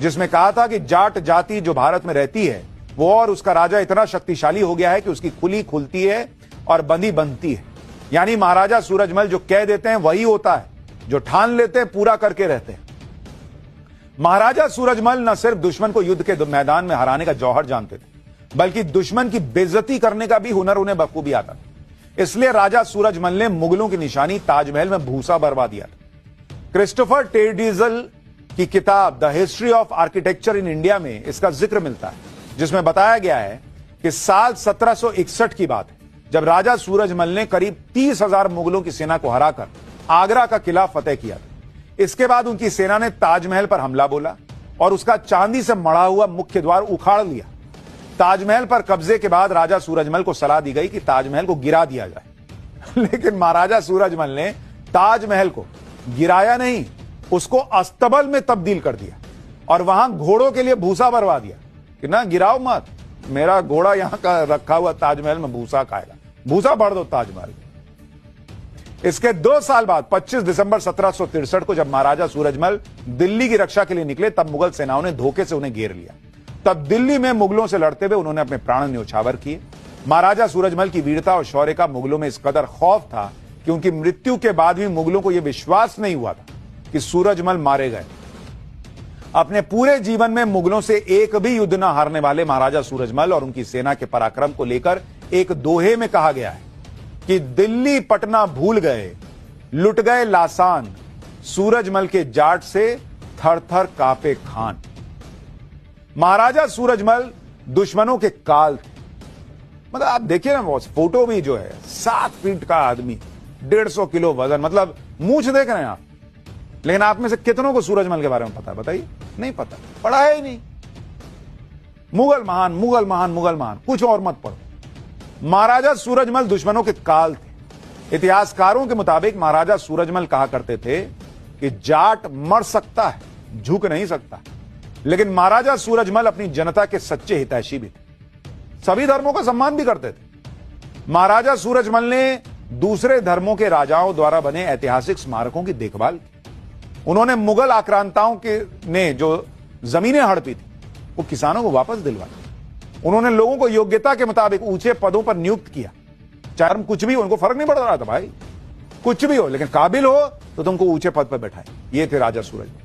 जिसमें कहा था कि जाट जाति जो भारत में रहती है वो और उसका राजा इतना शक्तिशाली हो गया है कि उसकी खुली खुलती है और बंदी बनती है। यानी महाराजा सूरजमल जो कह देते हैं वही होता है, जो ठान लेते हैं पूरा करके रहते हैं। महाराजा सूरजमल न सिर्फ दुश्मन को युद्ध के मैदान में हराने का जौहर जानते थे, बल्कि दुश्मन की बेइज्जती करने का भी हुनर उन्हें बखूबी आता था। इसलिए राजा सूरजमल ने मुगलों की निशानी ताजमहल में भूसा बरवा दिया था। क्रिस्टोफर टेडिजल की किताब the history of architecture in India में इसका जिक्र मिलता है, जिसमें बताया गया है कि साल 1761 की बात है, जब राजा सूरजमल ने करीब 30,000 मुगलों की सेना को हराकर आगरा का किला फतेह किया था। इसके बाद उनकी सेना ने ताजमहल पर हमला बोला और उसका चांदी से मढ़ा हुआ मुख्य द्वार उखाड़ लिया। ताजमहल पर कब्जे के बाद राजा सूरजमल को सलाह दी गई कि ताजमहल को गिरा दिया जाए लेकिन महाराजा सूरजमल ने ताजमहल को गिराया नहीं, उसको अस्तबल में तब्दील कर दिया और वहां घोड़ों के लिए भूसा भरवा दिया कि ना गिराओ मत, मेरा घोड़ा यहां का रखा हुआ ताजमहल में भूसा खाएगा, भूसा भर दो ताजमहल। इसके 2 साल बाद 25 दिसंबर 1763 को जब महाराजा सूरजमल दिल्ली की रक्षा के लिए निकले, तब मुगल सेनाओं ने धोखे से उन्हें घेर लिया। तब दिल्ली में मुगलों से लड़ते हुए उन्होंने अपने प्राण न्योछावर किए। महाराजा सूरजमल की वीरता और शौर्य का मुगलों में इस कदर खौफ था कि उनकी मृत्यु के बाद भी मुगलों को यह विश्वास नहीं हुआ था कि सूरजमल मारे गए। अपने पूरे जीवन में मुगलों से एक भी युद्ध न हारने वाले महाराजा सूरजमल और उनकी सेना के पराक्रम को लेकर एक दोहे में कहा गया है कि दिल्ली पटना भूल गए, लुट गए लासान, सूरजमल के जाट से थर थर कांपे खान। महाराजा सूरजमल दुश्मनों के काल थे। मतलब आप देखिए ना, बॉस फोटो भी जो है 7 फीट का आदमी, 150 किलो वजन, मतलब मूंछ देख रहे हैं आप। लेकिन आप में से कितनों को सूरजमल के बारे में पता है? बताइए, नहीं पता, पढ़ा है ही नहीं। मुगल महान, मुगल महान, मुगल महान, कुछ और मत पढ़ो। महाराजा सूरजमल दुश्मनों के काल थे। इतिहासकारों के मुताबिक महाराजा सूरजमल कहा करते थे कि जाट मर सकता है, झुक नहीं सकता। लेकिन महाराजा सूरजमल अपनी जनता के सच्चे हितैषी भी थे, सभी धर्मों का सम्मान भी करते थे। महाराजा सूरजमल ने दूसरे धर्मों के राजाओं द्वारा बने ऐतिहासिक स्मारकों की देखभाल की। उन्होंने मुगल आक्रांताओं के ने जो जमीनें हड़पी थी वो किसानों को वापस दिलवाई। उन्होंने लोगों को योग्यता के मुताबिक ऊंचे पदों पर नियुक्त किया। चाहे हम कुछ भी हो, उनको फर्क नहीं पड़ रहा था भाई, कुछ भी हो, लेकिन काबिल हो तो तुमको ऊंचे पद पर बैठाए। ये थे राजा सूरजमल।